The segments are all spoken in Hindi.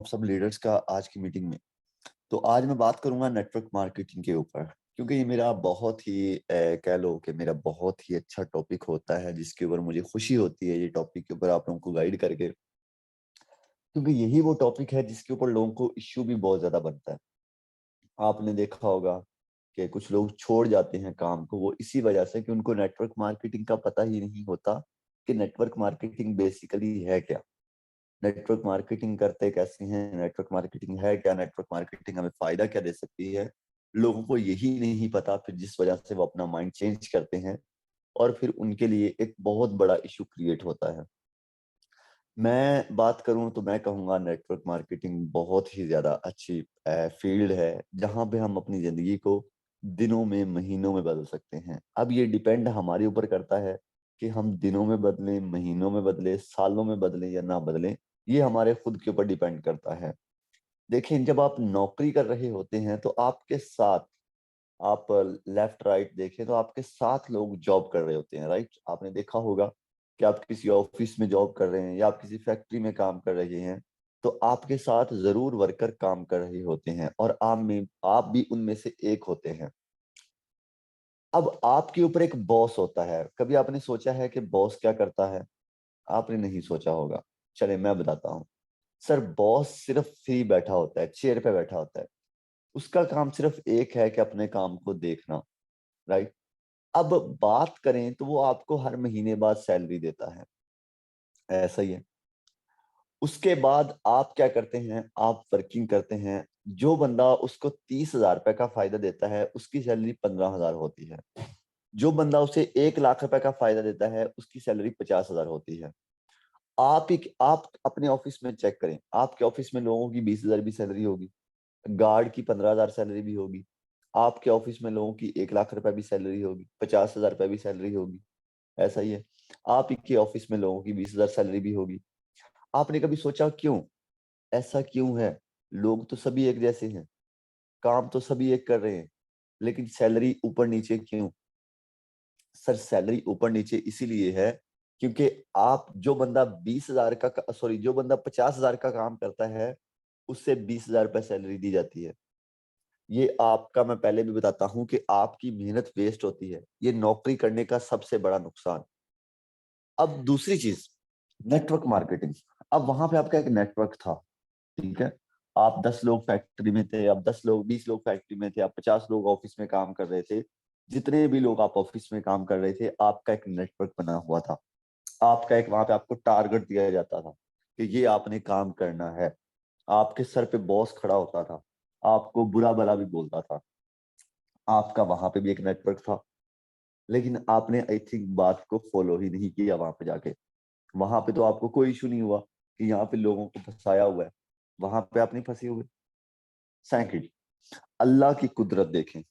सब लीडर्स का आज की मीटिंग में। तो आज मैं बात करूंगा नेटवर्क मार्केटिंग के ऊपर, क्योंकि ये मेरा बहुत ही कह लो कि मेरा बहुत ही अच्छा टॉपिक होता है, जिसके ऊपर मुझे खुशी होती है ये टॉपिक के ऊपर आप लोगों को गाइड करके। क्योंकि यही वो टॉपिक है जिसके ऊपर लोगों को इश्यू भी बहुत ज्यादा बनता है। आपने देखा होगा कि कुछ लोग छोड़ जाते हैं काम को, वो इसी वजह से कि उनको नेटवर्क मार्केटिंग का पता ही नहीं होता कि नेटवर्क मार्केटिंग बेसिकली है क्या, नेटवर्क मार्केटिंग करते कैसे हैं, नेटवर्क मार्केटिंग है क्या, नेटवर्क मार्केटिंग हमें फायदा क्या दे सकती है। लोगों को यही नहीं पता, फिर जिस वजह से वो अपना माइंड चेंज करते हैं और फिर उनके लिए एक बहुत बड़ा इशू क्रिएट होता है। मैं बात करूं तो मैं कहूंगा नेटवर्क मार्केटिंग बहुत ही ज्यादा अच्छी फील्ड है, जहां पे हम अपनी जिंदगी को दिनों में महीनों में बदल सकते हैं। अब ये डिपेंड हमारे ऊपर करता है कि हम दिनों में बदलें, महीनों में बदलें, सालों में बदलें या ना बदलें। ये हमारे खुद के ऊपर डिपेंड करता है। देखिए, जब आप नौकरी कर रहे होते हैं तो आपके साथ आप लेफ्ट राइट देखें तो आपके साथ लोग जॉब कर रहे होते हैं, राइट। आपने देखा होगा कि आप किसी ऑफिस में जॉब कर रहे हैं या आप किसी फैक्ट्री में काम कर रहे हैं, तो आपके साथ जरूर वर्कर काम कर रहे होते हैं और आप भी उनमें से एक होते हैं। अब आपके ऊपर एक बॉस होता है। कभी आपने सोचा है कि बॉस क्या करता है? आपने नहीं सोचा होगा। चले मैं बताता हूँ। सर, बॉस सिर्फ फ्री बैठा होता है, चेयर पे बैठा होता है। उसका काम सिर्फ एक है कि अपने काम को देखना, राइट। अब बात करें तो वो आपको हर महीने बाद सैलरी देता है, ऐसा ही है। उसके बाद आप क्या करते हैं? आप वर्किंग करते हैं। जो बंदा उसको 30,000 रुपए का फायदा देता है, उसकी सैलरी 15,000 होती है। जो बंदा उसे 1 लाख रुपए का फायदा देता है, उसकी सैलरी 50,000 होती है। आप अपने ऑफिस में चेक करें, आपके ऑफिस में लोगों की 20,000 भी सैलरी होगी, गार्ड की 15,000 सैलरी भी होगी, आपके ऑफिस में लोगों की 1 लाख रुपए भी सैलरी होगी, 50,000 रुपए भी सैलरी होगी, ऐसा ही है। आप ही के ऑफिस में लोगों की 20,000 सैलरी भी होगी। आपने कभी सोचा क्यों? ऐसा क्यों है? लोग तो सभी एक जैसे हैं, काम तो सभी एक कर रहे हैं, लेकिन सैलरी ऊपर नीचे क्यों? सर, सैलरी ऊपर नीचे इसीलिए है क्योंकि आप जो बंदा 20,000 का सॉरी जो बंदा 50,000 का काम करता है, उससे 20,000 रुपए सैलरी दी जाती है। ये आपका, मैं पहले भी बताता हूँ कि आपकी मेहनत वेस्ट होती है। ये नौकरी करने का सबसे बड़ा नुकसान। अब दूसरी चीज, नेटवर्क मार्केटिंग। अब वहां पे आपका एक नेटवर्क था, ठीक है। आप 10 लोग फैक्ट्री में थे, आप 10 लोग, 20 लोग फैक्ट्री में थे, आप 50 लोग ऑफिस में काम कर रहे थे। जितने भी लोग आप ऑफिस में काम कर रहे थे, आपका एक नेटवर्क बना हुआ था। आपका एक वहां पे आपको टारगेट दिया जाता था कि ये आपने काम करना है। आपके सर पे बॉस खड़ा होता था, आपको बुरा भला भी बोलता था। आपका वहां पे भी एक नेटवर्क था, लेकिन आपने आई थिंक बात को फॉलो ही नहीं किया। वहां पे जाके, वहां पे तो आपको कोई इशू नहीं हुआ कि यहाँ पे लोगों को फंसाया हुआ है। वहां पे आप नहीं फंसे हुए। सेकंड, अल्लाह की कुदरत देखें।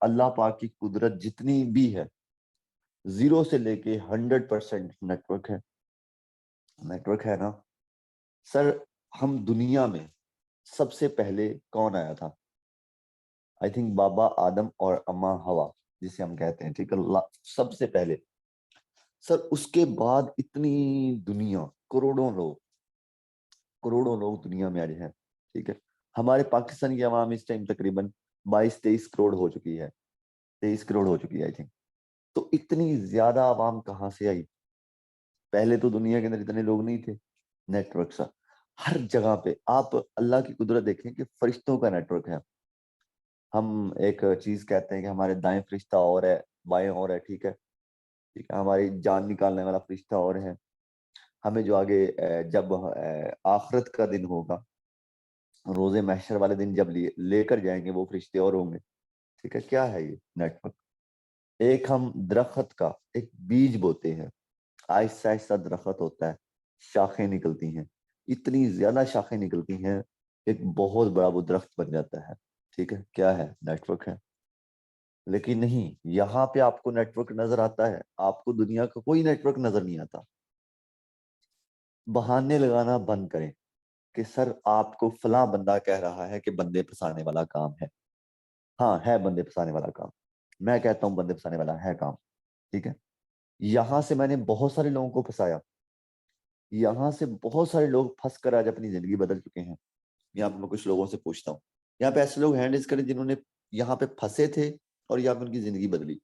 अल्लाह पाक की कुदरत जितनी भी है, 0 से लेके 100% नेटवर्क है। नेटवर्क है ना सर। हम दुनिया में सबसे पहले कौन आया था? आई थिंक बाबा आदम और अम्मा हवा, जिसे हम कहते हैं, ठीक है, सबसे पहले। सर, उसके बाद इतनी दुनिया, करोड़ों लोग दुनिया में आज हैं, ठीक है। हमारे पाकिस्तान की आवाम इस टाइम तकरीबन 22-23 करोड़ हो चुकी है, 23 करोड़ हो चुकी है आई थिंक। तो इतनी ज्यादा आवाम कहाँ से आई? पहले तो दुनिया के अंदर इतने लोग नहीं थे। नेटवर्क सा हर जगह पे। आप अल्लाह की कुदरत देखें कि फरिश्तों का नेटवर्क है। हम एक चीज कहते हैं कि हमारे दाएं फरिश्ता और है, बाएं और है, ठीक है। ठीक है, हमारी जान निकालने वाला फरिश्ता और है। हमें जो आगे जब आखिरत का दिन होगा, रोजे महशर वाले दिन जब लेकर जाएंगे, वो फरिश्ते और होंगे, ठीक है। क्या है ये नेटवर्क? एक हम दरख्त का एक बीज बोते हैं, आहिस्ता आहिस्ता दरख्त होता है, शाखें निकलती हैं, इतनी ज्यादा शाखें निकलती हैं, एक बहुत बड़ा वो दरख्त बन जाता है, ठीक है। क्या है? नेटवर्क है। लेकिन नहीं, यहाँ पे आपको नेटवर्क नजर आता है, आपको दुनिया का कोई नेटवर्क नजर नहीं आता। बहाने लगाना बंद करें कि सर आपको फलां बंदा कह रहा है कि बंदे फंसाने वाला काम है। हाँ, है बंदे फंसाने वाला काम। मैं कहता हूँ बंदे फंसाने वाला है काम, ठीक है। यहां से मैंने बहुत सारे लोगों को फंसाया। यहाँ से बहुत सारे लोग फंस कर आज अपनी जिंदगी बदल चुके हैं। यहाँ पे मैं कुछ लोगों से पूछता हूँ, यहाँ पे ऐसे लोग हैंड रेज करें जिन्होंने यहाँ पे फंसे थे और यहाँ पे उनकी जिंदगी बदली।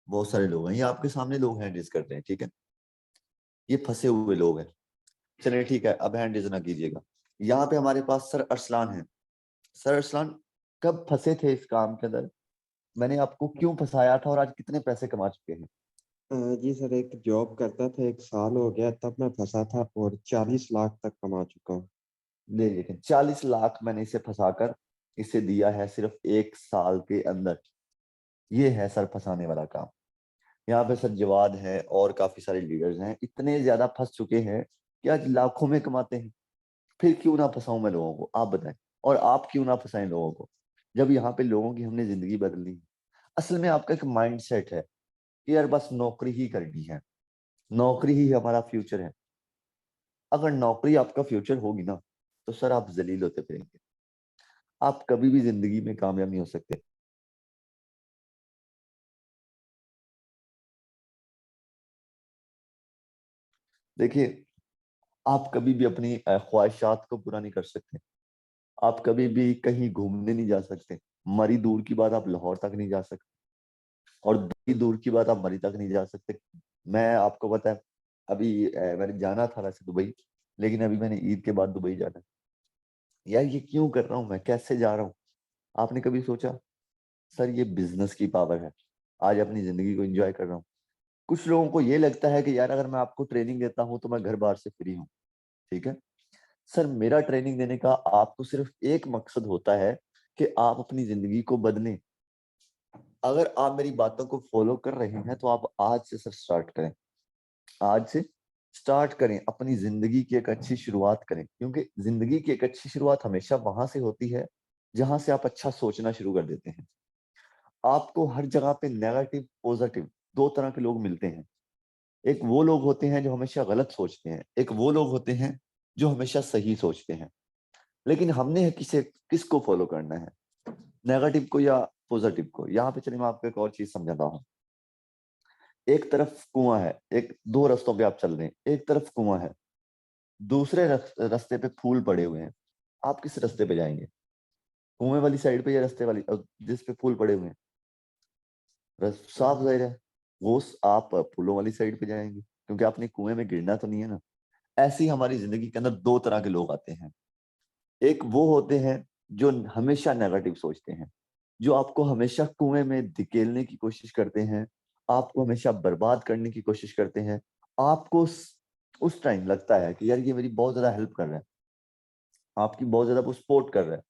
बहुत सारे लोग हैं, ये आपके सामने लोग हैंड रेज कर रहे हैं, ठीक है, ये फंसे हुए लोग हैं। चलिए ठीक है, अब हैंड रेज ना कीजिएगा। यहाँ पे हमारे पास सर अरसलान है। सर अरसलान, कब फंसे थे इस काम के अंदर, मैंने आपको क्यों फंसाया था और आज कितने पैसे कमा चुके हैं? जी सर, एक जॉब करता था, 1 साल हो गया तब मैं फँसा था और 40 लाख तक कमा चुका हूँ। ले लेकिन 40 लाख मैंने इसे फंसाकर इसे दिया है सिर्फ 1 साल के अंदर। ये है सर फंसाने वाला काम। यहाँ पे सर जवाद है और काफी सारे लीडर्स हैं, इतने ज्यादा फंस चुके हैं कि आज लाखों में कमाते हैं। फिर क्यों ना फंसाऊं मैं लोगों को, आप बताएं। और आप क्यों ना फंसाएं लोगों को, जब यहाँ पे लोगों की हमने जिंदगी बदली है। असल में आपका एक माइंड सेट है कि यार बस नौकरी ही करनी है, नौकरी ही हमारा फ्यूचर है। अगर नौकरी आपका फ्यूचर होगी ना, तो सर आप जलील होते फिरेंगे, आप कभी भी जिंदगी में कामयाब नहीं हो सकते। देखिए, आप कभी भी अपनी ख्वाहिशात को पूरा नहीं कर सकते। आप कभी भी कहीं घूमने नहीं जा सकते। मरी दूर की बात, आप लाहौर तक नहीं जा सकते, और दिल्ली दूर की बात, आप मरी तक नहीं जा सकते। मैं आपको पता है, अभी मैंने जाना था वैसे दुबई, लेकिन अभी मैंने ईद के बाद दुबई जाना है। यार ये क्यों कर रहा हूँ मैं, कैसे जा रहा हूँ? आपने कभी सोचा? सर ये बिजनेस की पावर है। आज अपनी जिंदगी को एंजॉय कर रहा हूँ। कुछ लोगों को ये लगता है कि यार अगर मैं आपको ट्रेनिंग देता हूँ तो मैं घर बार से फ्री हूँ, ठीक है। सर मेरा ट्रेनिंग देने का आपको सिर्फ एक मकसद होता है कि आप अपनी जिंदगी को बदलें। अगर आप मेरी बातों को फॉलो कर रहे हैं तो आप आज से सर स्टार्ट करें। आज से स्टार्ट करें, अपनी जिंदगी की एक अच्छी शुरुआत करें, क्योंकि जिंदगी की एक अच्छी शुरुआत हमेशा वहां से होती है जहां से आप अच्छा सोचना शुरू कर देते हैं। आपको हर जगह पे नेगेटिव पॉजिटिव दो तरह के लोग मिलते हैं। एक वो लोग होते हैं जो हमेशा गलत सोचते हैं, एक वो लोग होते हैं जो हमेशा सही सोचते हैं। लेकिन हमने किसे किसको फॉलो करना है, नेगेटिव को या पॉजिटिव को? यहाँ पे चलिए मैं आपको एक और चीज समझाता हूँ। एक तरफ कुआं है, एक दो रास्तों पे आप चल रहे हैं, एक तरफ कुआं है, दूसरे रास्ते पे फूल पड़े हुए हैं। आप किस रास्ते पे जाएंगे, कुएं वाली साइड पे या रास्ते वाली जिस पे फूल पड़े हुए हैं? साफ जाहिर है, आप फूलों वाली साइड पे जाएंगे, क्योंकि आपने कुएं में गिरना तो नहीं है ना। ऐसी हमारी जिंदगी के अंदर दो तरह के लोग आते हैं। एक वो होते हैं जो हमेशा नेगेटिव सोचते हैं, जो आपको हमेशा कुएं में धकेलने की कोशिश करते हैं, आपको हमेशा बर्बाद करने की कोशिश करते हैं। आपको उस टाइम लगता है कि यार ये मेरी बहुत ज्यादा हेल्प कर रहा है, आपकी बहुत ज्यादा वो सपोर्ट कर रहा है,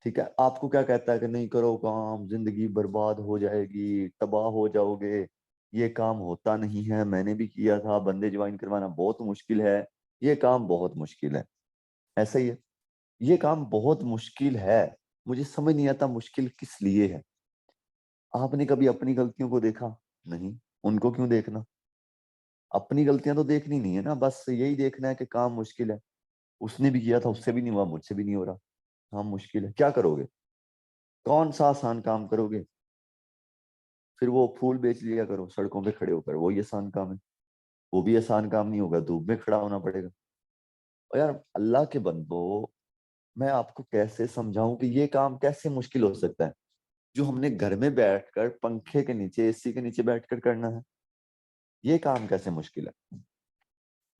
ठीक है। आपको क्या कहता है कि नहीं करो काम, जिंदगी बर्बाद हो जाएगी, तबाह हो जाओगे, ये काम होता नहीं है, मैंने भी किया था, बंदे ज्वाइन करवाना बहुत मुश्किल है, ये काम बहुत मुश्किल है। ऐसा ही है, ये काम बहुत मुश्किल है। मुझे समझ नहीं आता मुश्किल किस लिए है। आपने कभी अपनी गलतियों को देखा? नहीं। उनको क्यों देखना? अपनी गलतियां तो देखनी नहीं है ना, बस यही देखना है कि काम मुश्किल है। उसने भी किया था, उससे भी नहीं हुआ, मुझसे भी नहीं हो रहा, काम मुश्किल है, क्या करोगे? कौन सा आसान काम करोगे? फिर वो फूल बेच लिया करो सड़कों पे खड़े होकर, वो ही आसान काम है। वो भी आसान काम नहीं होगा, धूप में खड़ा होना पड़ेगा। और यार अल्लाह के बंदो, मैं आपको कैसे समझाऊं कि ये काम कैसे मुश्किल हो सकता है, जो हमने घर में बैठकर पंखे के नीचे, एसी के नीचे बैठकर करना है। ये काम कैसे मुश्किल है?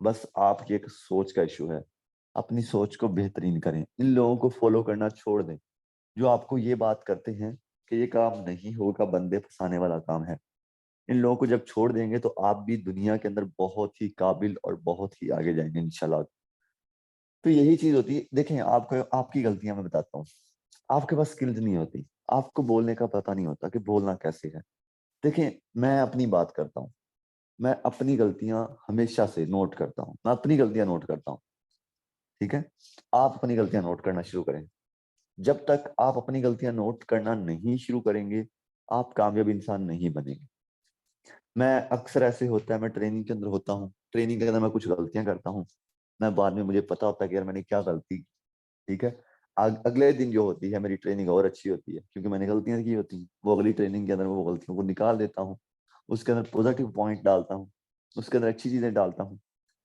बस आपकी एक सोच का इशू है। अपनी सोच को बेहतरीन करें, इन लोगों को फॉलो करना छोड़ दें जो आपको ये बात करते हैं कि ये काम नहीं होगा, बंदे फंसाने वाला काम है। इन लोगों को जब छोड़ देंगे तो आप भी दुनिया के अंदर बहुत ही काबिल और बहुत ही आगे जाएंगे इंशाल्लाह। तो यही चीज होती है। देखें, आपको आपकी गलतियां मैं बताता हूँ। आपके पास स्किल्स नहीं होती, आपको बोलने का पता नहीं होता कि बोलना कैसे है। देखें, मैं अपनी बात करता हूँ, मैं अपनी गलतियां हमेशा से नोट करता हूँ, मैं अपनी गलतियां नोट करता हूँ, ठीक है। आप अपनी गलतियां नोट करना शुरू करें। जब तक आप अपनी गलतियां नोट करना नहीं शुरू करेंगे, आप कामयाब इंसान नहीं बनेंगे। मैं अक्सर ऐसे होता है, मैं ट्रेनिंग के अंदर होता हूँ, ट्रेनिंग के अंदर मैं कुछ गलतियां करता हूँ, मैं बाद में मुझे पता होता है कि यार मैंने क्या गलती की, ठीक है। अगले दिन जो होती है मेरी ट्रेनिंग और अच्छी होती है, क्योंकि मैंने गलतियां की होती हैं। वो अगली ट्रेनिंग के अंदर मैं वो गलतियों को निकाल देता हूँ, उसके अंदर पॉजिटिव पॉइंट डालता हूँ, उसके अंदर अच्छी चीजें डालता हूँ,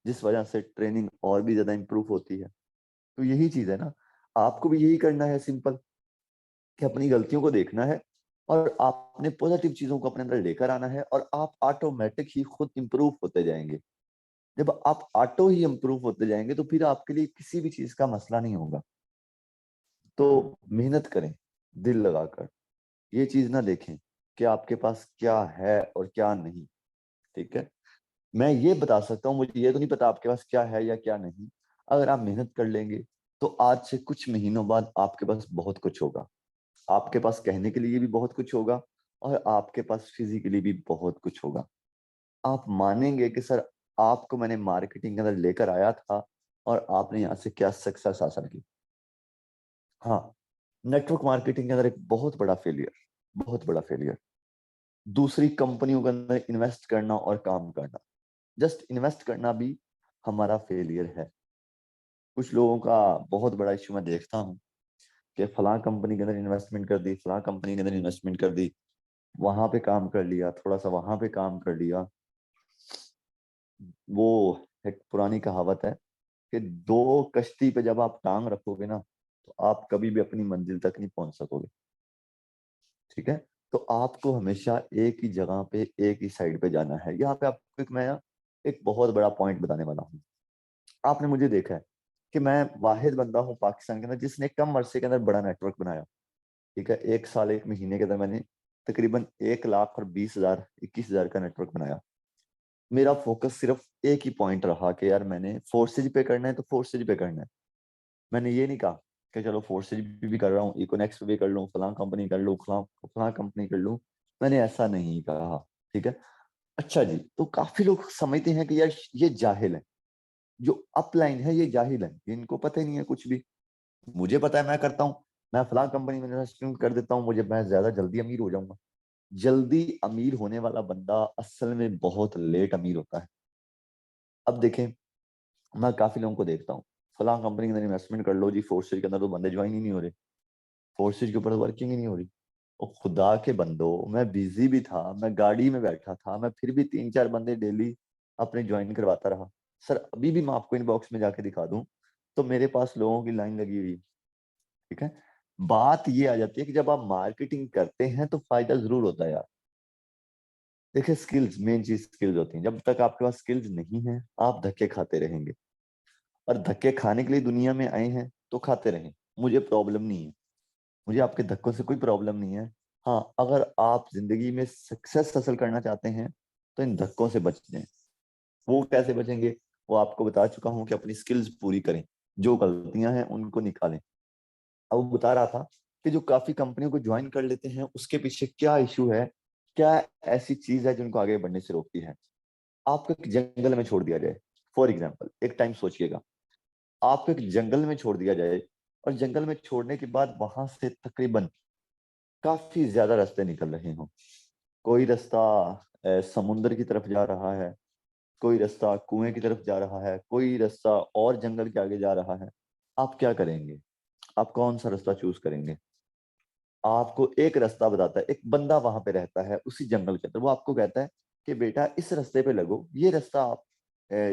जिस वजह से ट्रेनिंग और भी ज्यादा इंप्रूव होती है। तो यही चीज है ना, आपको भी यही करना है सिंपल, कि अपनी गलतियों को देखना है और आपने पॉजिटिव चीजों को अपने अंदर लेकर आना है, और आप ऑटोमेटिक ही खुद इंप्रूव होते जाएंगे। जब आप ऑटो ही इंप्रूव होते जाएंगे तो फिर आपके लिए किसी भी चीज का मसला नहीं होगा। तो मेहनत करें दिल लगाकर, ये चीज ना देखें कि आपके पास क्या है और क्या नहीं। ठीक है, मैं ये बता सकता हूँ, मुझे ये तो नहीं पता आपके पास क्या है या क्या नहीं। अगर आप मेहनत कर लेंगे तो आज से कुछ महीनों बाद आपके पास बहुत कुछ होगा। आपके पास कहने के लिए भी बहुत कुछ होगा, और आपके पास फिजिकली भी बहुत कुछ होगा। आप मानेंगे कि सर, आपको मैंने मार्केटिंग के अंदर लेकर आया था और आपने यहाँ से क्या सक्सेस हासिल की। हाँ, नेटवर्क मार्केटिंग के अंदर एक बहुत बड़ा फेलियर, बहुत बड़ा फेलियर, दूसरी कंपनियों के अंदर इन्वेस्ट करना और काम करना। जस्ट इन्वेस्ट करना भी हमारा फेलियर है। कुछ लोगों का बहुत बड़ा इश्यू मैं देखता हूँ कि फलां कंपनी के अंदर इन्वेस्टमेंट कर दी, फलां कंपनी के अंदर इन्वेस्टमेंट कर दी, वहां पे काम कर लिया, थोड़ा सा वहां पे काम कर लिया। वो एक पुरानी कहावत है कि दो कश्ती पे जब आप टांग रखोगे ना, तो आप कभी भी अपनी मंजिल तक नहीं पहुंच सकोगे। ठीक है, तो आपको हमेशा एक ही जगह पे, एक ही साइड पे जाना है। यहाँ पे आपको मैं एक बहुत बड़ा पॉइंट बताने वाला हूँ। आपने मुझे देखा है कि मैं वाहिद बंदा हूँ पाकिस्तान के अंदर जिसने कम अरसे के अंदर बड़ा नेटवर्क बनाया। ठीक है, 1 साल 1 महीने के अंदर मैंने तकरीबन 1,20,000 21,000 का नेटवर्क बनाया। मेरा फोकस सिर्फ एक ही पॉइंट रहा कि यार मैंने फोर्सेज पे करना है तो फोर्सेज पे करना है। मैंने ये नहीं कहा कि चलो फोर्सेज भी कर रहा हूँ, इकोनेक्स पे भी कर लूँ, फलां कंपनी कर लूँ, फलां फलां कंपनी कर लूँ। मैंने ऐसा नहीं कहा। ठीक है, अच्छा जी, तो काफी लोग समझते हैं कि यार ये जाहिल है, जो अपलाइन है ये जाहिल है, इनको पता ही नहीं है कुछ भी। मुझे पता है, मैं करता हूँ, मैं फलां कंपनी में इन्वेस्टमेंट कर देता हूँ, मुझे मैं ज्यादा जल्दी अमीर हो जाऊंगा। जल्दी अमीर होने वाला बंदा असल में बहुत लेट अमीर होता है। अब देखें, मैं काफी लोगों को देखता हूँ, फलां कंपनी के अंदर इन्वेस्टमेंट कर लो जी, फोर्सेज के अंदर तो बंदे ज्वाइन ही नहीं हो रहे, फोर्सेज के ऊपर वर्किंग ही नहीं हो रही। और खुदा के बंदो, मैं बिजी भी था, मैं गाड़ी में बैठा था, मैं फिर भी 3 4 बंदे डेली अपने ज्वाइन करवाता रहा। सर अभी भी मैं आपको इनबॉक्स में जाके दिखा दूं तो मेरे पास लोगों की लाइन लगी हुई। ठीक है, बात ये आ जाती है कि जब आप मार्केटिंग करते हैं तो फायदा जरूर होता है यार। देखिए, स्किल्स, मेन चीज स्किल्स होती हैं। जब तक आपके पास स्किल्स नहीं है, आप धक्के खाते रहेंगे, और धक्के खाने के लिए दुनिया में आए हैं तो खाते रहें। मुझे प्रॉब्लम नहीं है, मुझे आपके धक्कों से कोई प्रॉब्लम नहीं है। हाँ, अगर आप जिंदगी में सक्सेस हासिल करना चाहते हैं तो इन धक्कों से बच जाएं। वो कैसे बचेंगे, वो आपको बता चुका हूँ कि अपनी स्किल्स पूरी करें, जो गलतियां हैं उनको निकालें। अब वो बता रहा था कि जो काफी कंपनियों को ज्वाइन कर लेते हैं उसके पीछे क्या इशू है, क्या ऐसी चीज है जिनको आगे बढ़ने से रोकती है। आपको एक जंगल में छोड़ दिया जाए, फॉर एग्जाम्पल, एक टाइम सोचिएगा, आपको एक जंगल में छोड़ दिया जाए, और जंगल में छोड़ने के बाद वहां से तकरीबन काफी ज्यादा रास्ते निकल रहे हों। कोई रास्ता समुंदर की तरफ जा रहा है, कोई रास्ता कुएं की तरफ जा रहा है, कोई रास्ता और जंगल के आगे जा रहा है। आप क्या करेंगे, आप कौन सा रास्ता चूज करेंगे। आपको एक रास्ता बताता है, एक बंदा वहां पे रहता है उसी जंगल के अंदर, वो आपको कहता है कि बेटा इस रास्ते पे लगो, ये रास्ता आप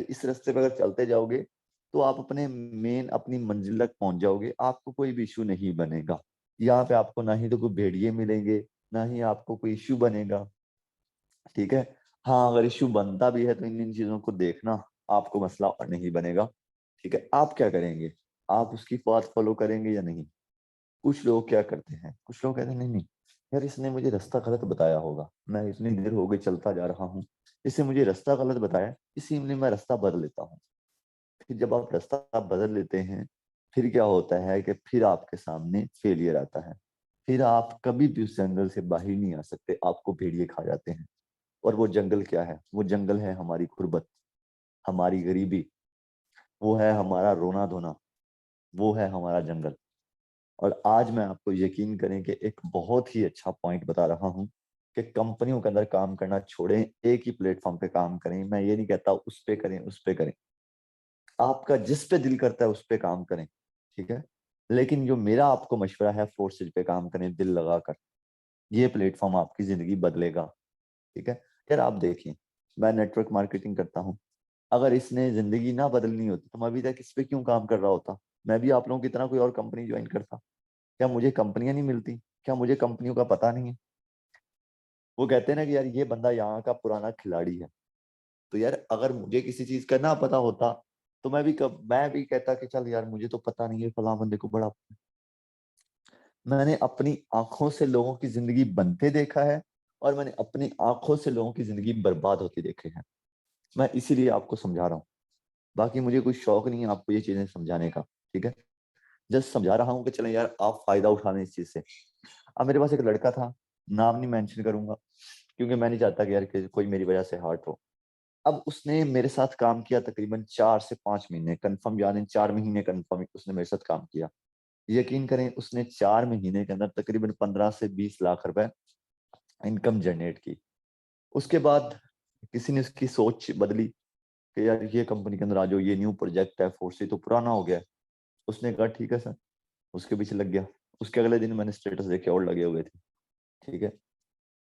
इस रास्ते पे अगर चलते जाओगे तो आप अपने मेन अपनी मंजिल तक पहुंच जाओगे, आपको कोई भी इशू नहीं बनेगा। यहाँ पे आपको ना ही तो कोई भेड़िए मिलेंगे, ना ही आपको कोई इशू बनेगा। ठीक है, हाँ अगर इशू बनता भी है तो इन इन चीजों को देखना, आपको मसला और नहीं बनेगा। ठीक है, आप क्या करेंगे, आप उसकी बात फॉलो करेंगे या नहीं। कुछ लोग क्या करते हैं, कुछ लोग कहते हैं नहीं नहीं यार, इसने मुझे रास्ता गलत बताया होगा, मैं इतनी देर हो गई चलता जा रहा हूँ, इसने मुझे रास्ता गलत बताया, इसीलिए मैं रास्ता बदल लेता हूँ। फिर जब आप रास्ता बदल लेते हैं, फिर क्या होता है कि फिर आपके सामने फेलियर आता है, फिर आप कभी भी उस जंगल से बाहर नहीं आ सकते, आपको भेड़िए खा जाते हैं। और वो जंगल क्या है, वो जंगल है हमारी गुर्बत, हमारी गरीबी, वो है हमारा रोना धोना, वो है हमारा जंगल। और आज मैं आपको यकीन करें कि एक बहुत ही अच्छा पॉइंट बता रहा हूं कि कंपनियों के अंदर काम करना छोड़ें, एक ही प्लेटफॉर्म पे काम करें। मैं ये नहीं कहता उस पे करें उस पे करें, आपका जिस पे दिल करता है उस पे काम करें। ठीक है, लेकिन जो मेरा आपको मशवरा है, फोर्सेज पे काम करें दिल लगाकर, ये प्लेटफॉर्म आपकी जिंदगी बदलेगा। ठीक है, यार आप देखिए, मैं नेटवर्क मार्केटिंग करता हूँ, अगर इसने जिंदगी ना बदलनी होती तो मैं अभी तक इस पे क्यों काम कर रहा होता। मैं भी आप लोगों की तरह कोई और कंपनी ज्वाइन करता। क्या मुझे कंपनियां नहीं मिलती? क्या मुझे कंपनियों का पता नहीं है? वो कहते हैं ना कि यार ये बंदा यहाँ का पुराना खिलाड़ी है। तो यार अगर मुझे किसी चीज का ना पता होता तो मैं भी कहता कि चल यार मुझे तो पता नहीं है, फलां बंदे को बड़ा। मैंने अपनी आंखों से लोगों की जिंदगी बनते देखा है और मैंने अपनी आंखों से लोगों की जिंदगी बर्बाद होती देखे हैं। मैं इसीलिए आपको समझा रहा हूँ। बाकी मुझे कोई शौक नहीं है आपको ये चीजें समझाने का, ठीक है। जस्ट समझा रहा हूँ कि चले यार आप फायदा उठा लें इस चीज से। अब मेरे पास एक लड़का था, नाम नहीं मेंशन करूंगा क्योंकि मैं नहीं चाहता कि यार कि कोई मेरी वजह से हर्ट हो। अब उसने मेरे साथ काम किया तकरीबन 4 से 5 महीने, कंफर्म याद है 4 महीने कंफर्म उसने मेरे साथ काम किया। यकीन करें उसने 4 महीने के अंदर तकरीबन 15 से 20 लाख रुपए इनकम जनरेट की। उसके बाद किसी ने उसकी सोच बदली कि यार ये कंपनी के अंदर आ जाओ, ये न्यू प्रोजेक्ट है, फोर्स तो पुराना हो गया है। उसने कहा ठीक है सर, उसके पीछे लग गया। उसके अगले दिन मैंने स्टेटस देखे और लगे हुए थे, ठीक है।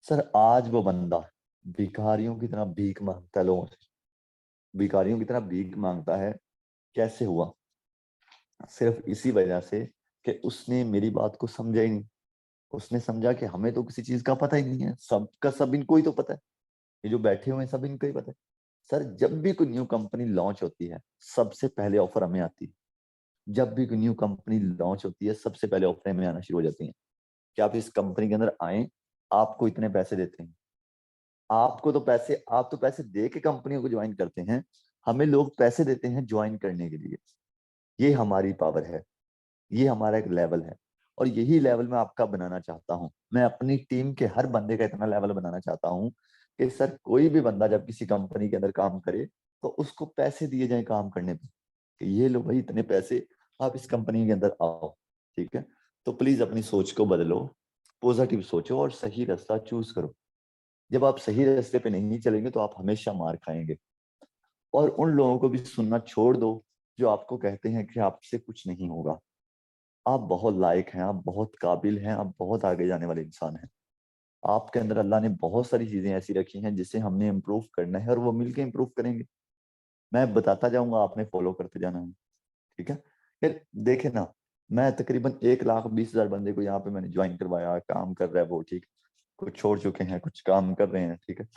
सर आज वो बंदा भिखारियों की तरह भीख मांगता है लोगों से, भिखारियों की तरह भीख मांगता है। कैसे हुआ? सिर्फ इसी वजह से कि उसने मेरी बात को समझा ही नहीं। उसने समझा कि हमें तो किसी चीज का पता ही नहीं है, सबका सब इनको ही तो पता है, ये जो बैठे हुए हैं सब इनको ही पता है। सर जब भी कोई न्यू कंपनी लॉन्च होती है सबसे पहले ऑफर हमें आती है। जब भी कोई न्यू कंपनी लॉन्च होती है सबसे पहले ऑफर हमें आना शुरू हो जाती है कि आप इस कंपनी के अंदर आए, आपको इतने पैसे देते हैं। आपको तो पैसे, आप तो पैसे दे के कंपनियों को ज्वाइन करते हैं, हमें लोग पैसे देते हैं ज्वाइन करने के लिए। ये हमारी पावर है, ये हमारा एक लेवल है। और यही लेवल मैं आपका बनाना चाहता हूँ। मैं अपनी टीम के हर बंदे का इतना लेवल बनाना चाहता हूँ कि सर कोई भी बंदा जब किसी कंपनी के अंदर काम करे तो उसको पैसे दिए जाए काम करने पे कि ये लो भाई इतने पैसे, आप इस कंपनी के अंदर आओ, ठीक है। तो प्लीज अपनी सोच को बदलो, पॉजिटिव सोचो और सही रास्ता चूज करो। जब आप सही रास्ते पे नहीं चलेंगे तो आप हमेशा मार खाएंगे। और उन लोगों को भी सुनना छोड़ दो जो आपको कहते हैं कि आपसे कुछ नहीं होगा। आप बहुत लायक हैं, आप बहुत काबिल हैं, आप बहुत आगे जाने वाले इंसान हैं। आपके अंदर अल्लाह ने बहुत सारी चीजें ऐसी रखी हैं जिसे हमने इम्प्रूव करना है और वो मिलके इम्प्रूव करेंगे। मैं बताता जाऊंगा, आपने फॉलो करते जाना है, ठीक है। फिर देखे ना, मैं तकरीबन 1,20,000 बंदे को यहाँ पे मैंने ज्वाइन करवाया, काम कर रहा है वो, ठीक। कुछ छोड़ चुके हैं, कुछ काम कर रहे हैं, ठीक है।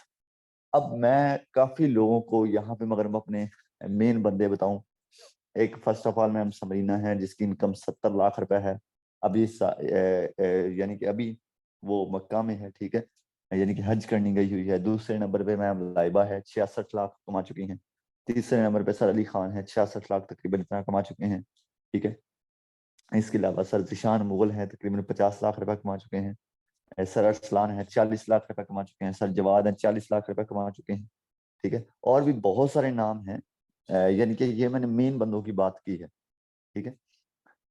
अब मैं काफी लोगों को यहाँ पे, मगर मैं अपने मेन बंदे बताऊं, एक first of all ma'am Samreena है जिसकी इनकम 70 लाख रुपए है। अभी यानी कि अभी वो मक्का में है, ठीक है, यानी कि हज करने गई हुई है। दूसरे नंबर पे मैम लाइबा है, 66 लाख कमा चुकी हैं। तीसरे नंबर पे सर अली खान है, 66 लाख तकरीबन इतना कमा चुके हैं, ठीक है। इसके अलावा सर जिशान मुगल है, तकरीबन 50 लाख रुपए कमा चुके हैं। सर अरसलान है, 40 लाख रुपए कमा चुके हैं। सर जवाद है, 40 लाख रुपए कमा चुके हैं, ठीक है। और भी बहुत सारे नाम हैं। यानी कि ये मैंने मेन बंदों की बात की है, ठीक है।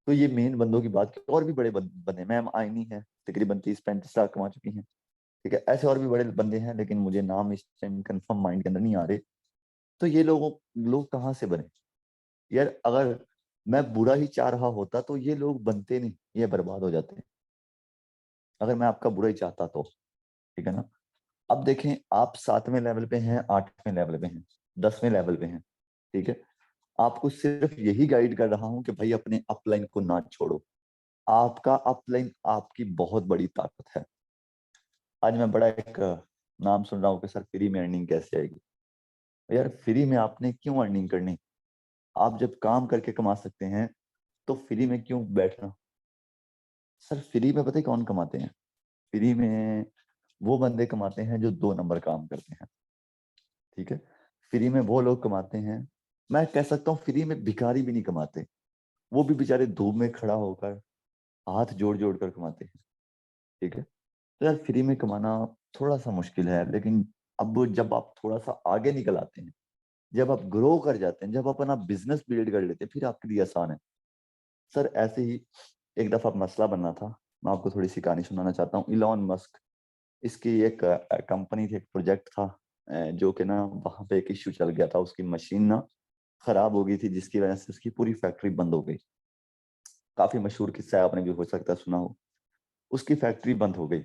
तो ये मेन बंदों की बात की, और भी बड़े बंदे, मैम आईनी है, तकरीबन 30-35 लाख कमा चुकी हैं, ठीक है। ऐसे और भी बड़े बंदे हैं लेकिन मुझे नाम इस टाइम कंफर्म माइंड के अंदर नहीं आ रहे। तो ये लोग कहाँ से बने? यार अगर मैं बुरा ही चाह रहा होता तो ये लोग बनते नहीं, ये बर्बाद हो जाते हैं। अगर मैं आपका बुरा ही चाहता तो, ठीक है ना। अब देखें, आप 7वें लेवल पे हैं, 8वें लेवल पे हैं, 10वें लेवल पे हैं, ठीक है। आपको सिर्फ यही गाइड कर रहा हूं कि भाई अपने अपलाइन को ना छोड़ो। आपका अपलाइन आपकी बहुत बड़ी ताकत है। आज मैं बड़ा एक नाम सुन रहा हूँ कि सर फ्री में अर्निंग कैसे आएगी। यार फ्री में आपने क्यों अर्निंग करनी? आप जब काम करके कमा सकते हैं तो फ्री में क्यों बैठना? सर फ्री में पता है कौन कमाते हैं? फ्री में वो बंदे कमाते हैं जो 2 नंबर काम करते हैं, ठीक है। फ्री में वो लोग कमाते हैं, मैं कह सकता हूँ फ्री में भिखारी भी नहीं कमाते। वो भी बेचारे धूप में खड़ा होकर हाथ जोड़ जोड़ कर कमाते हैं, ठीक है। तो यार फ्री में कमाना थोड़ा सा मुश्किल है, लेकिन अब जब आप थोड़ा सा आगे निकल आते हैं, जब आप ग्रो कर जाते हैं, जब आप अपना बिजनेस बिल्ड कर लेते हैं, फिर आपके लिए आसान है। सर ऐसे ही एक दफा मसला बनना था, मैं आपको थोड़ी सी कहानी सुनाना चाहता हूँ। इलॉन मस्क, इसकी एक कंपनी थी, एक प्रोजेक्ट था, जो कि ना वहां पे एक इश्यू चल गया था, उसकी मशीन ना खराब हो गई थी जिसकी वजह से उसकी पूरी फैक्ट्री बंद हो गई। काफी मशहूर किस्सा है, आपने भी हो सकता है सुना हो। उसकी फैक्ट्री बंद हो गई।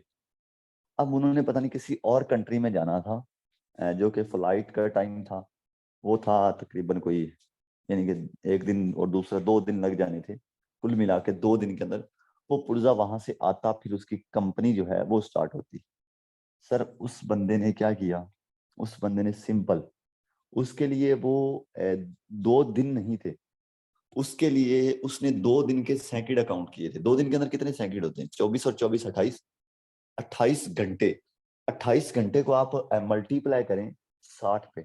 अब उन्होंने पता नहीं किसी और कंट्री में जाना था, जो कि फ्लाइट का टाइम था। वो था तकरीबन कोई यानी कि एक दिन और दूसरा 2 दिन लग जाने थे, कुल मिला के 2 दिन के अंदर वो पुर्जा वहां से आता, फिर उसकी कंपनी जो है वो स्टार्ट होती। सर उस बंदे ने क्या किया, उस बंदे ने सिंपल, उसके लिए वो 2 दिन नहीं थे, उसके लिए उसने 2 दिन के सैकिड अकाउंट किए थे। 2 दिन के अंदर कितने सैकिड होते हैं? 24 और 24 28, 28 घंटे। 28 घंटे को आप मल्टीप्लाई करें 60 पे,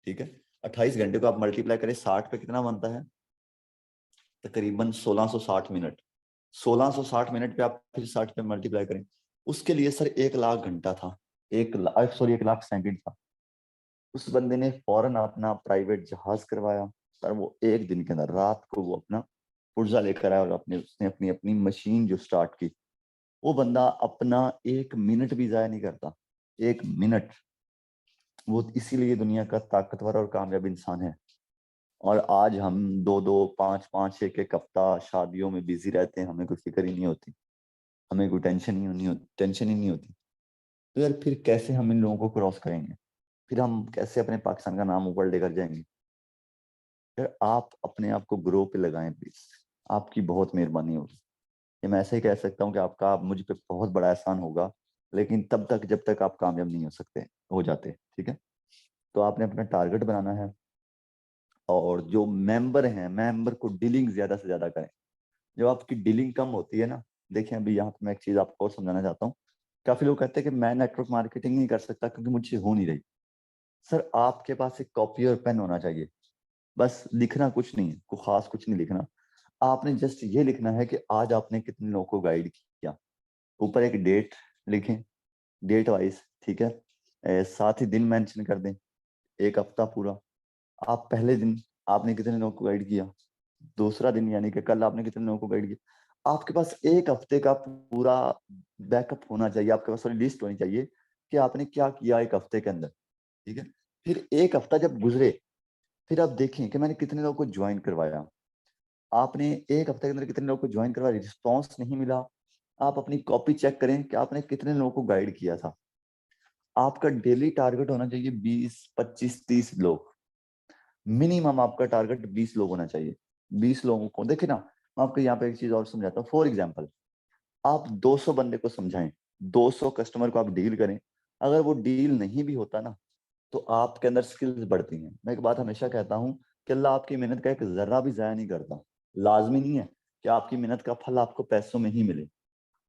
ठीक है? 28 घंटे को आप मल्टीप्लाई करें 60 पे, कितना बनता है? तकरीबन 1660 मिनट। 1660 मिनट पे आप फिर 60 पे मल्टीप्लाई करें, उसके लिए सर 1 लाख घंटा था, 1 लाख 1 सैकिंड था। उस बंदे ने फौरन अपना प्राइवेट जहाज करवाया सर, वो 1 दिन के अंदर रात को वो अपना पुर्जा लेकर आया और अपने उसने अपनी अपनी मशीन जो स्टार्ट की। वो बंदा अपना 1 मिनट भी जाया नहीं करता, 1 मिनट। वो इसीलिए दुनिया का ताकतवर और कामयाब इंसान है। और आज हम 2-2 5-5 एक हफ्ता शादियों में बिजी रहते हैं, हमें कोई फिक्र ही नहीं होती, हमें कोई टेंशन ही नहीं होती। तो यार फिर कैसे हम इन लोगों को क्रॉस करेंगे? फिर हम कैसे अपने पाकिस्तान का नाम ऊपर लेकर जाएंगे? यार आप अपने आप को ग्रो पे लगाएं प्लीज, आपकी बहुत मेहरबानी होगी। ये मैं ऐसे ही कह सकता हूँ कि आपका मुझ पे बहुत बड़ा एहसान होगा, लेकिन तब तक जब तक आप कामयाब नहीं हो जाते, ठीक है? तो आपने अपना टारगेट बनाना है, और जो मेंबर हैं, मेंबर को डीलिंग ज्यादा से ज्यादा करें। जब आपकी डीलिंग कम होती है ना, देखिए अभी यहाँ पे मैं एक चीज आपको और समझाना चाहता हूँ। काफी लोग कहते हैं कि मैं नेटवर्क मार्केटिंग नहीं कर सकता क्योंकि मुझसे हो नहीं रही। सर आपके पास एक कॉपी और पेन होना चाहिए, बस लिखना कुछ नहीं है, को खास कुछ नहीं लिखना। आपने जस्ट ये लिखना है कि आज आपने कितने लोगों को गाइड किया। ऊपर एक डेट लिखें, डेट वाइज, ठीक है? साथ ही दिन मेंशन कर दें, एक हफ्ता पूरा। आप पहले दिन आपने कितने लोगों को गाइड किया, दूसरा दिन यानी कि कल आपने कितने लोगों को गाइड किया। आपके पास एक हफ्ते का पूरा बैकअप होना चाहिए, आपके पास सारी लिस्ट होनी चाहिए कि आपने क्या किया एक हफ्ते के अंदर, ठीक है? फिर एक हफ्ता जब गुजरे, फिर आप देखें कि मैंने कितने लोगों को ज्वाइन करवाया। आपने एक हफ्ते के अंदर कितने लोगों को ज्वाइन करवाया, रिस्पॉन्स नहीं मिला, आप अपनी कॉपी चेक करें कि आपने कितने लोगों को गाइड किया था। आपका डेली टारगेट होना चाहिए 20 25 30 लोग, मिनिमम आपका टारगेट 20 लोग होना चाहिए। 20 लोगों को देखिए ना, मैं आपको यहाँ पे एक चीज और समझाता हूँ। फॉर एग्जाम्पल, आप 200 बंदे को समझाएं, 200 कस्टमर को आप डील करें, अगर वो डील नहीं भी होता ना, तो आपके अंदर स्किल्स बढ़ती हैं। मैं एक बात हमेशा कहता हूँ कि अल्लाह आपकी मेहनत का एक जर्रा भी जाया नहीं करता। लाजमी नहीं है कि आपकी मेहनत का फल आपको पैसों में ही मिले।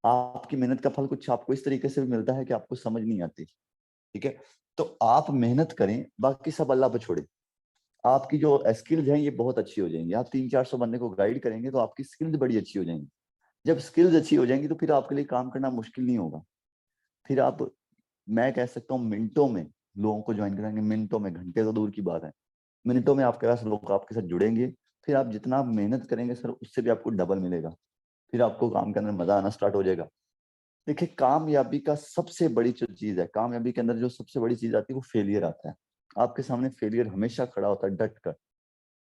आपकी मेहनत का फल कुछ आपको इस तरीके से भी मिलता है कि आपको समझ नहीं आती, ठीक है? तो आप मेहनत करें, बाकी सब अल्लाह पे छोड़े। आपकी जो स्किल्स हैं ये बहुत अच्छी हो जाएंगी। आप 300-400 बंदे को गाइड करेंगे तो आपकी स्किल्स बड़ी अच्छी हो जाएंगी। जब स्किल्स अच्छी हो जाएंगी तो फिर आपके लिए काम करना मुश्किल नहीं होगा। फिर आप, मैं कह सकता हूँ, मिनटों में लोगों को ज्वाइन कराएंगे, मिनटों में, घंटे तो दूर की बात है, मिनटों में आपके पास लोग आपके साथ जुड़ेंगे। फिर आप जितना मेहनत करेंगे सर, उससे भी आपको डबल मिलेगा। फिर आपको काम के अंदर मजा आना स्टार्ट हो जाएगा। देखिए कामयाबी का सबसे बड़ी जो चीज है, कामयाबी के अंदर जो सबसे बड़ी चीज आती है वो फेलियर आता है। आपके सामने फेलियर हमेशा खड़ा होता है डट कर,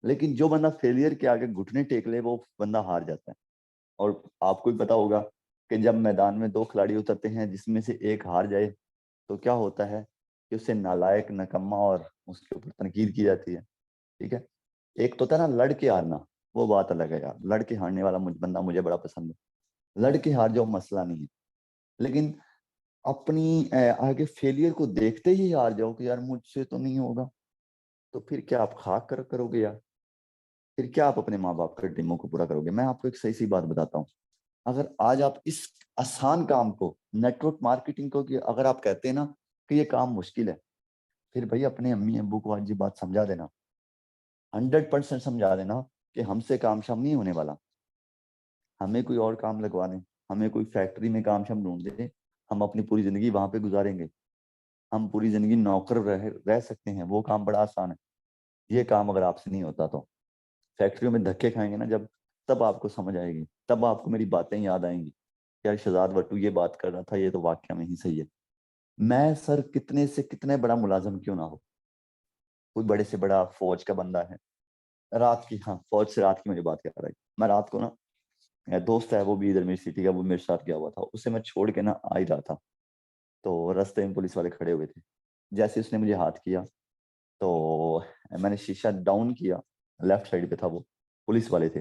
लेकिन जो बंदा फेलियर के आगे घुटने टेक ले वो बंदा हार जाता है। और आपको भी पता होगा कि जब मैदान में 2 खिलाड़ी उतरते हैं जिसमें से एक हार जाए, तो क्या होता है कि उसे नालायक, नकम्मा और उसके ऊपर तनकीद की जाती है, ठीक है? एक तो होता है ना लड़ के हारना, वो बात अलग है यार, लड़ के हारने वाला बंदा मुझे बड़ा पसंद है। लड़ के हार जाओ मसला नहीं है, लेकिन अपनी आगे फेलियर को देखते ही हार जाओ कि यार मुझसे तो नहीं होगा, तो फिर क्या आप खाक करोगे यार? फिर क्या आप अपने माँ बाप के ड्रीमों को पूरा करोगे? मैं आपको एक सही सी बात बताता हूँ। अगर आज आप इस आसान काम को, नेटवर्क मार्केटिंग को, कि अगर आप कहते हैं ना कि ये काम मुश्किल है, फिर भाई अपने अम्मी अब्बू को आज ये बात समझा देना, 100% समझा देना कि हमसे काम शाम नहीं होने वाला। हमें कोई और काम लगवा दें, हमें कोई फैक्ट्री में काम शाम ढूंढ दें, हम अपनी पूरी जिंदगी वहां पे गुजारेंगे। हम पूरी जिंदगी नौकर रह सकते हैं, वो काम बड़ा आसान है। ये काम अगर आपसे नहीं होता तो फैक्ट्रियों में धक्के खाएंगे ना जब, तब आपको समझ आएगी, तब आपको मेरी बातें याद आएंगी। यार शहजाद वट्टू ये बात कर रहा था, ये तो वाकया में ही सही है। मैं सर कितने से कितने बड़ा मुलाजिम क्यों ना हो, कोई बड़े से बड़ा फौज का बंदा है, रात की, हाँ फौज से रात की मुझे बात कर रहा है। मैं रात को ना, मेरा दोस्त है वो भी इधर मेरी सिटी का, वो मेरे साथ गया हुआ था, उसे मैं छोड़ के ना आ ही रहा था, तो रास्ते में पुलिस वाले खड़े हुए थे। जैसे उसने मुझे हाथ किया तो मैंने शीशा डाउन किया, लेफ्ट साइड पे था वो, पुलिस वाले थे।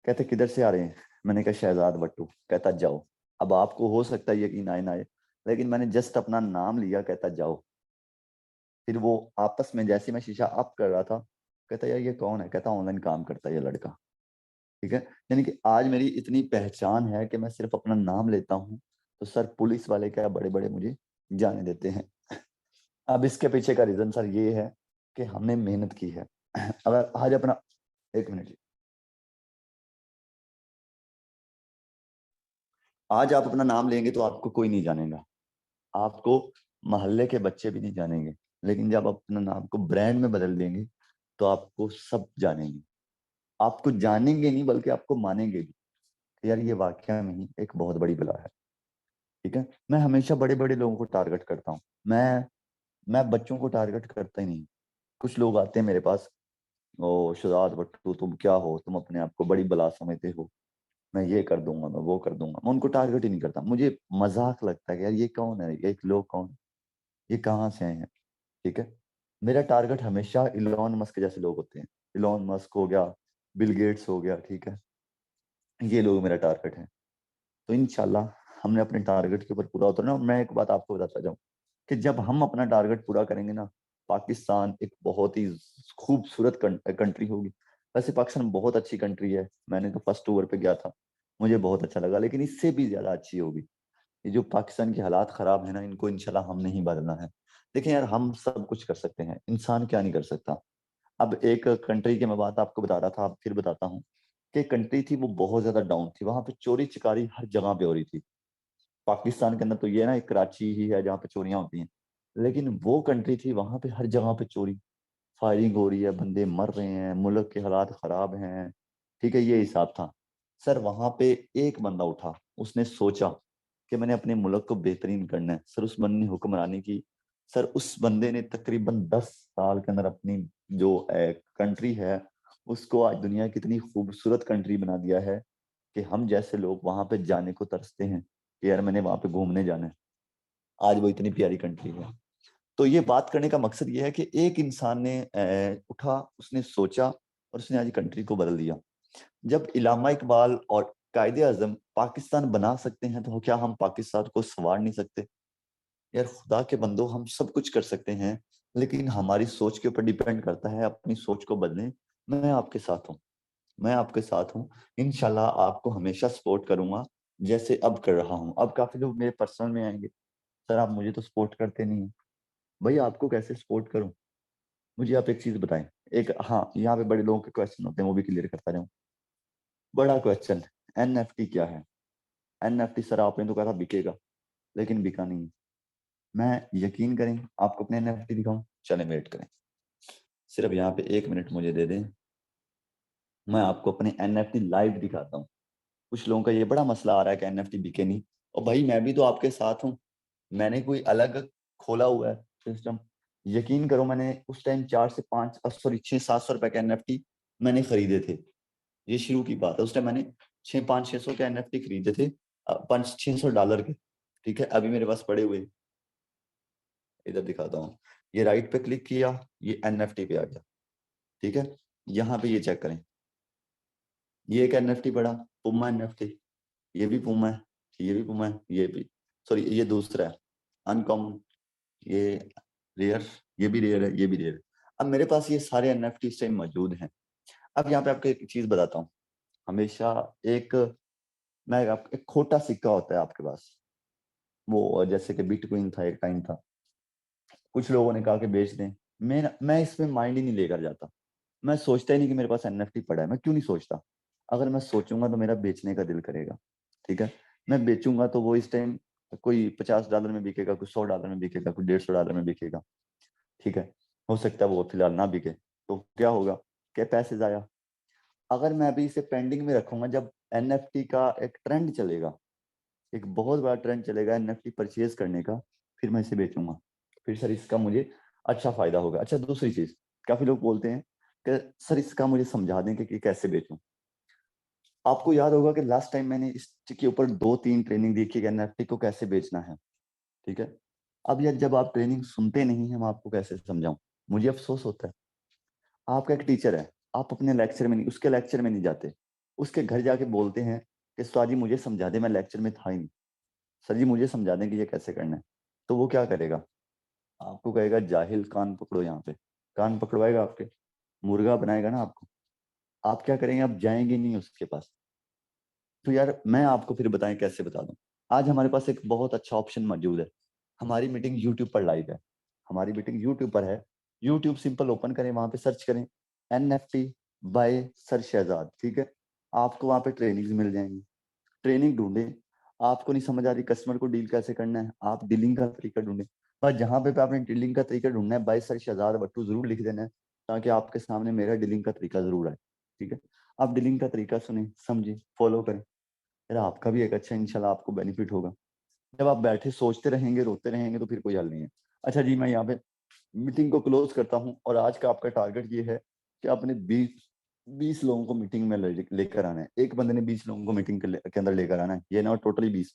कहते किधर से आ रहे हैं? मैंने कहा शहजाद भट्टू। कहता जाओ। अब आपको हो सकता है यकीन आए ना आए, लेकिन मैंने जस्ट अपना नाम लिया, कहता जाओ। फिर वो आपस में जैसे मैं शीशा अप कर रहा था, कहता यार ये कौन है? कहता ऑनलाइन काम करता है ये लड़का। ठीक है। यानी कि आज मेरी इतनी पहचान है कि मैं सिर्फ अपना नाम लेता हूँ तो सर पुलिस वाले क्या बड़े बड़े मुझे जाने देते हैं। अब इसके पीछे का रीजन सर ये है कि हमने मेहनत की है। अगर आज अपना, एक मिनट, आज आप अपना नाम लेंगे तो आपको कोई नहीं जानेगा, आपको मोहल्ले के बच्चे भी नहीं जानेंगे, लेकिन जब आप अपना नाम को ब्रांड में बदल देंगे तो आपको सब जानेंगे। आपको जानेंगे नहीं बल्कि आपको मानेंगे भी। यार ये वाकया में ही एक बहुत बड़ी बला है। ठीक है। मैं हमेशा बड़े बड़े लोगों को टारगेट करता हूँ। मैं बच्चों को टारगेट करता ही नहीं। कुछ लोग आते हैं मेरे पास, ओ शहजाद भट्टू तुम क्या हो, तुम अपने आप को बड़ी बला समझते हो, मैं ये कर दूंगा, मैं वो कर दूंगा। मैं उनको टारगेट ही नहीं करता। मुझे मजाक लगता है कि यार ये कौन है, ये लोग कौन है, ये कहाँ से आए हैं। ठीक है। मेरा टारगेट हमेशा इलॉन मस्क जैसे लोग होते हैं। इलॉन मस्क हो गया, बिल गेट्स हो गया, ठीक है, ये लोग मेरा टारगेट है। तो इंशाल्लाह हमने अपने टारगेट के ऊपर पूरा उतरना। और मैं एक बात आपको बताता जाऊं कि जब हम अपना टारगेट पूरा करेंगे ना, पाकिस्तान एक बहुत ही खूबसूरत कंट्री होगी। वैसे पाकिस्तान बहुत अच्छी कंट्री है, मैंने तो फर्स्ट टूर पे गया था, मुझे बहुत अच्छा लगा, लेकिन इससे भी ज्यादा अच्छी होगी। ये जो पाकिस्तान के हालात खराब है ना, इनको इंशाल्लाह हम नहीं बदलना है। देखिए यार हम सब कुछ कर सकते हैं, इंसान क्या नहीं कर सकता। अब एक कंट्री की मैं बात आपको बता रहा था, अब फिर बताता हूँ कि कंट्री थी वो बहुत ज्यादा डाउन थी, वहां पे चोरी चिकारी हर जगह पे हो रही थी। पाकिस्तान के अंदर तो ये ना एक कराची ही है जहाँ पे चोरियां होती हैं, लेकिन वो कंट्री थी वहां पे हर जगह पे चोरी, फायरिंग हो रही है, बंदे मर रहे हैं, मुल्क के हालात खराब हैं। ठीक है, ये हिसाब था। सर वहां पे एक बंदा उठा, उसने सोचा कि मैंने अपने मुल्क को बेहतरीन करना है। सर उस बंदे ने हुक्मरानी की। सर उस बंदे ने तकरीबन 10 साल के अंदर अपनी जो कंट्री है उसको आज दुनिया की इतनी खूबसूरत कंट्री बना दिया है कि हम जैसे लोग वहां पे जाने को तरसते हैं कि यार मैंने वहां पे घूमने जाना है। आज वो इतनी प्यारी कंट्री है। तो ये बात करने का मकसद ये है कि एक इंसान ने उठा, उसने सोचा और उसने आज कंट्री को बदल दिया। जब इलामा इकबाल और कायदे आजम पाकिस्तान बना सकते हैं तो क्या हम पाकिस्तान को संवार नहीं सकते? यार खुदा के बंदो, हम सब कुछ कर सकते हैं, लेकिन हमारी सोच के ऊपर डिपेंड करता है। अपनी सोच को बदलें। मैं आपके साथ हूँ, मैं आपके साथ हूँ। इंशाल्लाह आपको हमेशा सपोर्ट करूंगा जैसे अब कर रहा हूँ। अब काफी लोग मेरे पर्सनल में आएंगे, सर आप मुझे तो सपोर्ट करते नहीं हैं। भाई आपको कैसे सपोर्ट करूं? मुझे आप एक चीज बताएं। एक, हाँ, यहाँ पे बड़े लोगों के क्वेश्चन होते हैं, वो भी क्लियर करता रहूं। बड़ा क्वेश्चन, एनएफटी क्या है? एनएफटी सर आपने तो कहा था बिकेगा, लेकिन बिका नहीं। मैं, यकीन करें, आपको अपने एनएफटी दिखाऊं? चले वेट करें, सिर्फ यहाँ पे 1 मिनट मुझे दे दें, मैं आपको अपने एनएफटी लाइव दिखाता हूँ। कुछ लोगों का ये बड़ा मसला आ रहा है कि एनएफटी बिके नहीं, और भाई मैं भी तो आपके साथ हूँ। मैंने कोई अलग खोला हुआ है सिस्टम? यकीन करो मैंने उस टाइम 4 से 5, सॉरी 600-700 रुपए के एनएफटी मैंने खरीदे थे। ये शुरू की बात है, उस टाइम मैंने 500-600 के एनएफटी खरीदे थे, 500-600 डॉलर के। ठीक है, अभी मेरे पास पड़े हुए, इधर दिखाता हूँ। ये राइट पे क्लिक किया, ये एनएफटी पे आ गया। ठीक है, यहाँ पे ये चेक करें, ये एक एनएफटी पड़ा, पुमा एनएफटी, ये भी पुमा है, ये भी पुमा है, ये भी, सॉरी ये दूसरा है अनकॉमन, ये रेयर, ये भी रेयर है, ये भी रेयर है। अब मेरे पास ये सारे एनएफटी इस टाइम मौजूद हैं। अब यहाँ पे आपको एक चीज बताता हूँ। हमेशा एक, मैं आप, एक खोटा सिक्का होता है आपके पास, वो जैसे कि बिटकॉइन था एक टाइम था, कुछ लोगों ने कहा कि बेच दें। मैं इसमें माइंड ही नहीं लेकर जाता। मैं सोचता ही नहीं कि मेरे पास एनएफटी पड़ा है, मैं क्यों नहीं सोचता? अगर मैं सोचूंगा तो मेरा बेचने का दिल करेगा। ठीक है, मैं बेचूंगा तो वो इस टाइम कोई $50 में बिकेगा, कोई $100 में बिकेगा, कोई $150 में बिकेगा। ठीक है, हो सकता है वो फिलहाल ना बिके, तो क्या होगा? क्या पैसे जाया। अगर मैं अभी इसे पेंडिंग में रखूंगा, जब एनएफटी का एक ट्रेंड चलेगा, एक बहुत बड़ा ट्रेंड चलेगा एनएफटी परचेज करने का, फिर मैं इसे बेचूंगा, फिर सर इसका मुझे अच्छा फायदा होगा। अच्छा, दूसरी चीज, काफी लोग बोलते हैं कि सर इसका मुझे समझा दें कि कैसे बेचूं। आपको याद होगा कि लास्ट टाइम मैंने इसके ऊपर 2-3 ट्रेनिंग दी कि एनएफटी को कैसे बेचना है। ठीक है, अब यार जब आप ट्रेनिंग सुनते नहीं है, मैं आपको कैसे समझाऊं? मुझे अफसोस होता है। आपका एक टीचर है, आप अपने लेक्चर में नहीं, उसके लेक्चर में नहीं जाते, उसके घर जाके बोलते हैं कि सर जी मुझे समझा दे, मैं लेक्चर में था ही नहीं, सर जी मुझे समझा दें कि ये कैसे करना है। तो वो क्या करेगा? आपको कहेगा जाहिल, कान पकड़ो यहाँ पे, कान पकड़वाएगा आपके, मुर्गा बनाएगा ना आपको। आप क्या करेंगे? आप जाएंगे नहीं उसके पास। तो यार मैं आपको फिर बताएं कैसे बता दूं। आज हमारे पास एक बहुत अच्छा ऑप्शन मौजूद है, हमारी मीटिंग यूट्यूब पर लाइव है। हमारी मीटिंग यूट्यूब पर है। यूट्यूब सिंपल ओपन करें, वहां पे सर्च करें NFT बाय सर शहजाद, ठीक है। आपको वहां पे ट्रेनिंग्स मिल जाएंगी, ट्रेनिंग ढूंढे। आपको नहीं समझ आ रही कस्टमर को डील कैसे करना है, आप डीलिंग का तरीका ढूंढे। बस जहां पे आपने डीलिंग का तरीका ढूंढना है, बाय सर शहजाद बट्टू जरूर लिख देना है, ताकि आपके सामने मेरा डीलिंग का तरीका जरूर आए, ठीक है। आप डीलिंग का तरीका सुने, समझे, फॉलो करें। यार आपका भी एक अच्छा, इंशाल्लाह आपको बेनिफिट होगा। जब आप बैठे सोचते रहेंगे, रोते रहेंगे, तो फिर कोई हल नहीं है। अच्छा जी, मैं यहाँ पे मीटिंग को क्लोज करता हूँ, और आज का आपका टारगेट ये है कि आपने 20 लोगों को मीटिंग में लेकर आना है। एक बंदे ने 20 लोगों को मीटिंग के अंदर लेकर आना है, ये ना टोटली 20।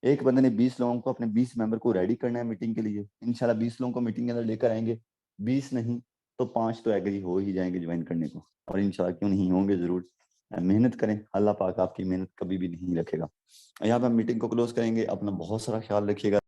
एक बंदे ने 20 लोगों को, अपने 20 मेंबर को रेडी करना है मीटिंग के लिए। इंशाल्लाह 20 लोगों को मीटिंग के अंदर लेकर आएंगे। 20 नहीं तो 5 तो एग्री हो ही जाएंगे ज्वाइन करने को, और इंशाल्लाह क्यों नहीं होंगे जरूर। मेहनत करें, अल्लाह पाक आपकी मेहनत कभी भी नहीं रखेगा। यहाँ पे हम मीटिंग को क्लोज करेंगे। अपना बहुत सारा ख्याल रखिएगा।